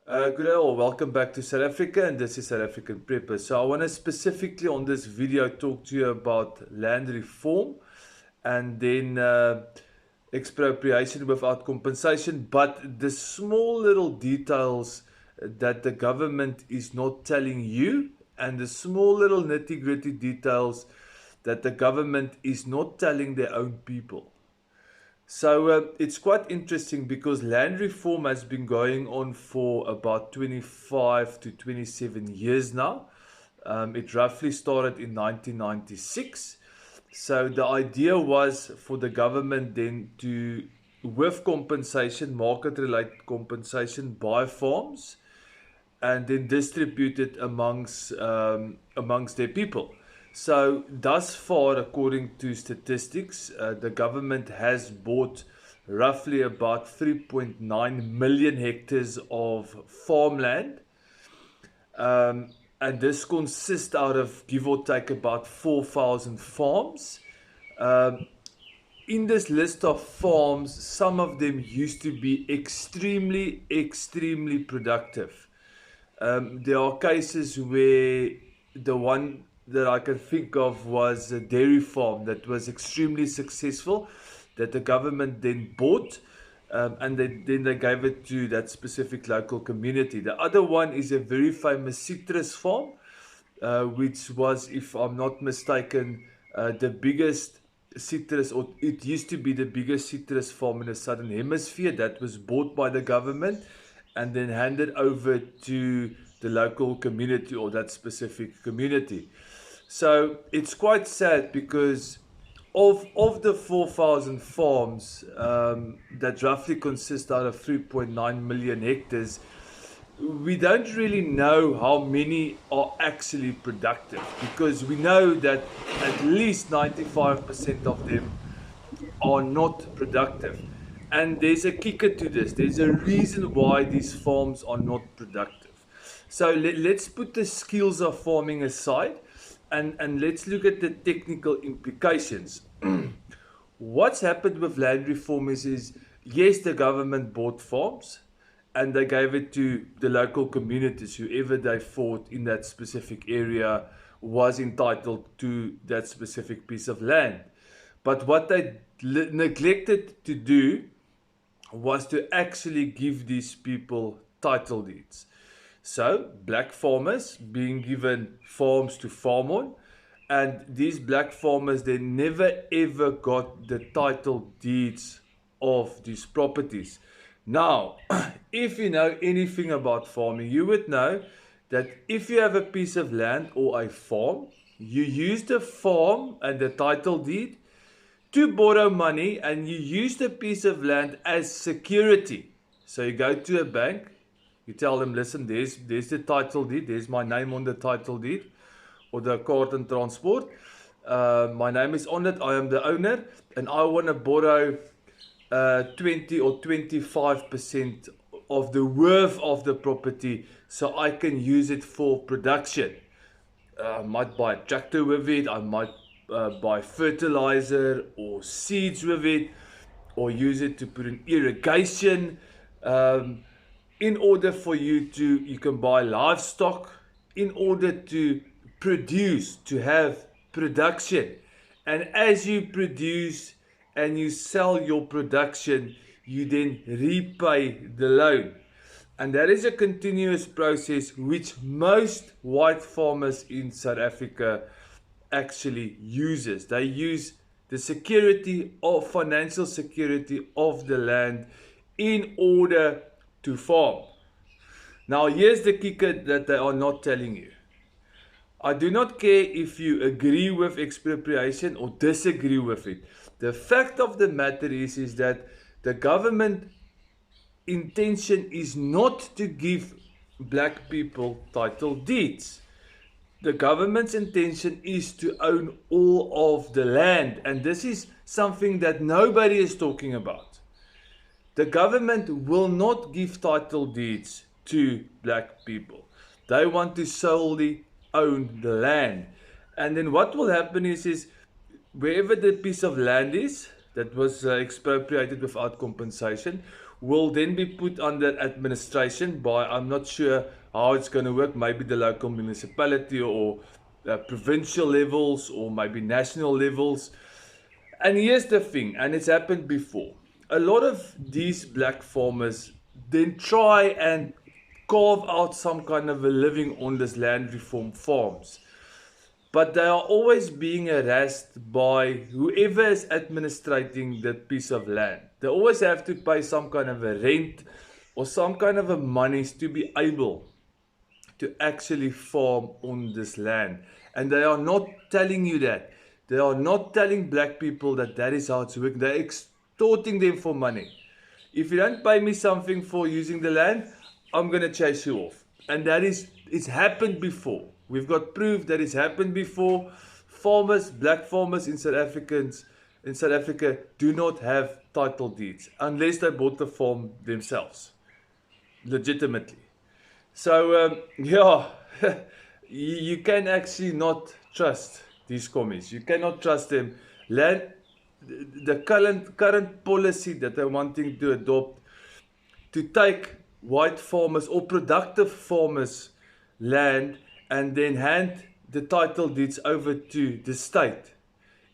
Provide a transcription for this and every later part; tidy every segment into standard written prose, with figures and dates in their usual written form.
Good day all, welcome back to South Africa, and this is South African Prepper. So I want to specifically on this video talk to you about land reform and then expropriation without compensation, but the small little details that the government is not telling you, and the small little nitty-gritty details that the government is not telling their own people. So it's quite interesting because land reform has been going on for about 25 to 27 years now. It roughly started in 1996. So the idea was for the government then to, with compensation, market related compensation, buy farms and then distribute it amongst their people. So thus far, according to statistics, the government has bought roughly about 3.9 million hectares of farmland, and this consists out of give or take about 4,000 farms. Um, in this list of farms, some of them used to be extremely productive. There are cases where the one that I can think of was a dairy farm that was extremely successful, that the government then bought, and then they gave it to that specific local community. The other one is a very famous citrus farm, which was, if I'm not mistaken, the biggest citrus, or it used to be the biggest citrus farm in the southern hemisphere, that was bought by the government and then handed over to the local community or that specific community. So it's quite sad because of the 4,000 farms that roughly consist out of 3.9 million hectares, we don't really know how many are actually productive, because we know that at least 95% of them are not productive. And there's a kicker to this. There's a reason why these farms are not productive. So let's put the skills of farming aside, and let's look at the technical implications. What's happened with land reform is yes, the government bought farms and they gave it to the local communities. Whoever they thought in that specific area was entitled to that specific piece of land. But what they neglected to do was to actually give these people title deeds. So, black farmers being given farms to farm on, and these black farmers, they never ever got the title deeds of these properties. Now, if you know anything about farming, you would know that if you have a piece of land or a farm, you use the farm and the title deed to borrow money, and you use the piece of land as security. So you go to a bank, you tell them, listen, there's the title deed, there's my name on the title deed or the card and transport. My name is on it, I am the owner, and I want to borrow 20 or 25% of the worth of the property so I can use it for production. I might buy a tractor with it, I might buy fertilizer or seeds with it, or use it to put in irrigation. In order for you can buy livestock in order to produce, to have production. And as you produce and you sell your production, you then repay the loan. And that is a continuous process which most white farmers in South Africa actually uses. They use the security of financial security of the land in order to farm. Now here's the kicker that they are not telling you. I do not care if you agree with expropriation or disagree with it. The fact of the matter is that the government intention is not to give black people title deeds. The government's intention is to own all of the land, and this is something that nobody is talking about. The government will not give title deeds to black people. They want to solely own the land. And then what will happen is wherever the piece of land is that was expropriated without compensation, will then be put under administration by, I'm not sure how it's going to work, maybe the local municipality or provincial levels or maybe national levels. And here's the thing, and it's happened before. A lot of these black farmers then try and carve out some kind of a living on this land reform farms. But they are always being harassed by whoever is administrating that piece of land. They always have to pay some kind of a rent or some kind of a monies to be able to actually farm on this land. And they are not telling you that. They are not telling black people that that is how it's working. They're extorting them for money. If you don't pay me something for using the land, I'm going to chase you off. And it's happened before. We've got proof that it's happened before. Farmers, black farmers in South Africa do not have title deeds unless they bought the farm themselves, legitimately. So, yeah, you can actually not trust these commies. You cannot trust them. The current policy that they're wanting to adopt to take white farmers or productive farmers' land and then hand the title deeds over to the state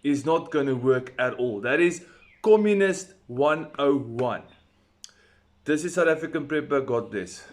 is not going to work at all. That is Communist 101. This is South African Prepper. God bless.